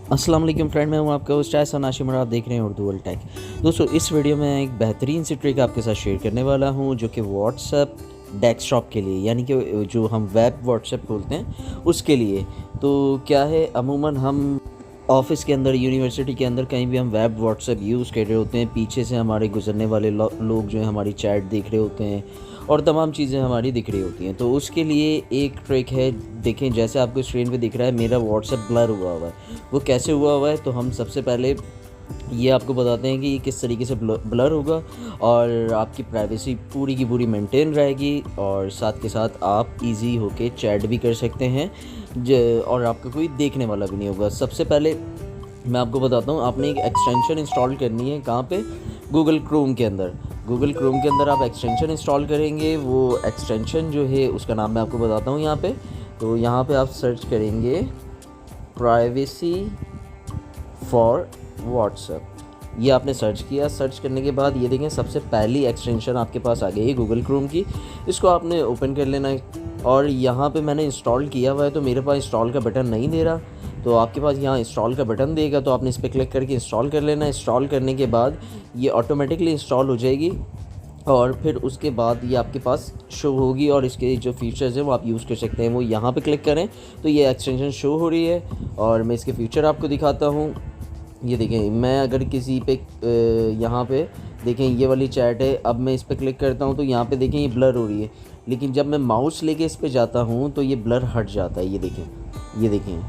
अस्सलाम वालेकुम फ्रेंड, मैं हूं आपका होस्ट एहसन हाशिम और आप देख रहे हैं उर्दू वर्ल्ड टेक। दोस्तों, इस वीडियो में एक बेहतरीन सी ट्रिक आपके साथ शेयर करने वाला हूं जो कि व्हाट्सएप डेस्कटॉप के लिए, यानी कि जो हम वेब व्हाट्सएप बोलते हैं उसके लिए। तो क्या है, अमूमन हम ऑफ़िस के अंदर, यूनिवर्सिटी के अंदर कहीं भी हम वेब व्हाट्सएप यूज़ कर रहे होते हैं, पीछे से हमारे गुजरने वाले लोग जो हैं हमारी चैट देख रहे होते हैं और तमाम चीज़ें हमारी दिख रही होती हैं। तो उसके लिए एक ट्रिक है। देखें, जैसे आपको स्क्रीन पे दिख रहा है मेरा व्हाट्सएप ब्लर हुआ है। वो कैसे हुआ है, तो हम सबसे पहले ये आपको बताते हैं कि ये किस तरीके से ब्लर होगा और आपकी प्राइवेसी पूरी की पूरी मेंटेन रहेगी और साथ के साथ आप इजी होके चैट भी कर सकते हैं और आपका कोई देखने वाला भी नहीं होगा। सबसे पहले मैं आपको बताता हूँ, आपने एक एक्सटेंशन इंस्टॉल करनी है। कहाँ पे? गूगल क्रोम के अंदर। गूगल क्रोम के अंदर आप एक्सटेंशन इंस्टॉल करेंगे। वो एक्सटेंशन जो है उसका नाम मैं आपको बताता हूँ यहाँ पे। तो यहाँ पे आप सर्च करेंगे प्राइवेसी फॉर व्हाट्सएप। ये आपने सर्च किया। सर्च करने के बाद ये देखें, सबसे पहली एक्सटेंशन आपके पास आ गई है गूगल क्रोम की। इसको आपने ओपन कर लेना है और यहाँ पे मैंने इंस्टॉल किया हुआ है तो मेरे पास इंस्टॉल का बटन नहीं दे रहा। तो आपके पास यहाँ इंस्टॉल का बटन देगा, तो आपने इस पर क्लिक करके इंस्टॉल कर लेना है। इंस्टॉल करने के बाद ये ऑटोमेटिकली इंस्टॉल हो जाएगी और फिर उसके बाद ये आपके पास शो होगी और इसके जो फीचर्स हैं वो आप यूज़ कर सकते हैं। वो यहाँ पे क्लिक करें तो ये एक्सटेंशन शो हो रही है और मैं इसके फीचर आपको दिखाता हूँ। ये देखें, मैं अगर किसी पे यहाँ पे देखें ये वाली चैट है, अब मैं इस पर क्लिक करता हूँ तो यहाँ पे देखें ये ब्लर हो रही है, लेकिन जब मैं माउस लेके इस पे जाता हूँ तो ये ब्लर हट जाता है। ये देखें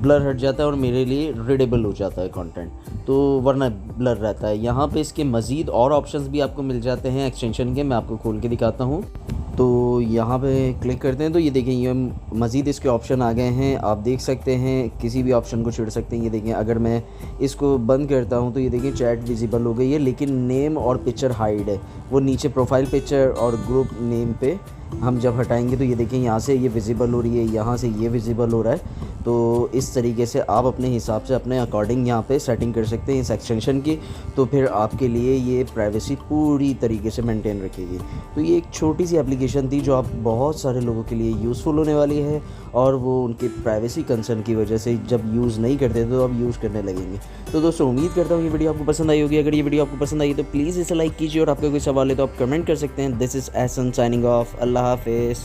ब्लर हट जाता है और मेरे लिए रीडेबल हो जाता है कंटेंट, तो वरना ब्लर रहता है। यहाँ पे इसके मज़ीद और ऑप्शंस भी आपको मिल जाते हैं एक्सटेंशन के, मैं आपको खोल के दिखाता हूँ। तो यहाँ पे क्लिक करते हैं तो ये देखें ये मज़ीद इसके ऑप्शन आ गए हैं। आप देख सकते हैं किसी भी ऑप्शन को चुन सकते हैं। ये देखें, अगर मैं इसको बंद करता हूँ तो ये देखें चैट विजिबल हो गई है, लेकिन नेम और पिक्चर हाइड है। वो नीचे प्रोफाइल पिक्चर और ग्रुप नेम पे हम जब हटाएंगे तो ये देखें यहाँ से ये विजिबल हो रही है, यहाँ से ये विजिबल हो रहा है। तो इस तरीके से आप अपने हिसाब से अपने अकॉर्डिंग यहाँ पे सेटिंग कर सकते हैं इस एक्सटेंशन की। तो फिर आपके लिए ये प्राइवेसी पूरी तरीके से मेंटेन रखेगी। तो ये एक छोटी सी एप्लीकेशन थी जो आप बहुत सारे लोगों के लिए यूज़फुल होने वाली है और वो उनके प्राइवेसी कंसर्न की वजह से जब यूज़ नहीं करते तो अब यूज़ करने लगेंगे। तो दोस्तों, उम्मीद करता हूँ ये वीडियो आपको पसंद आई होगी। अगर ये वीडियो आपको पसंद आई तो प्लीज़ इसे लाइक कीजिए और आपका कोई सवाल है तो आप कमेंट कर सकते हैं। This is Ehsan signing off. अल्लाह हाफिज़।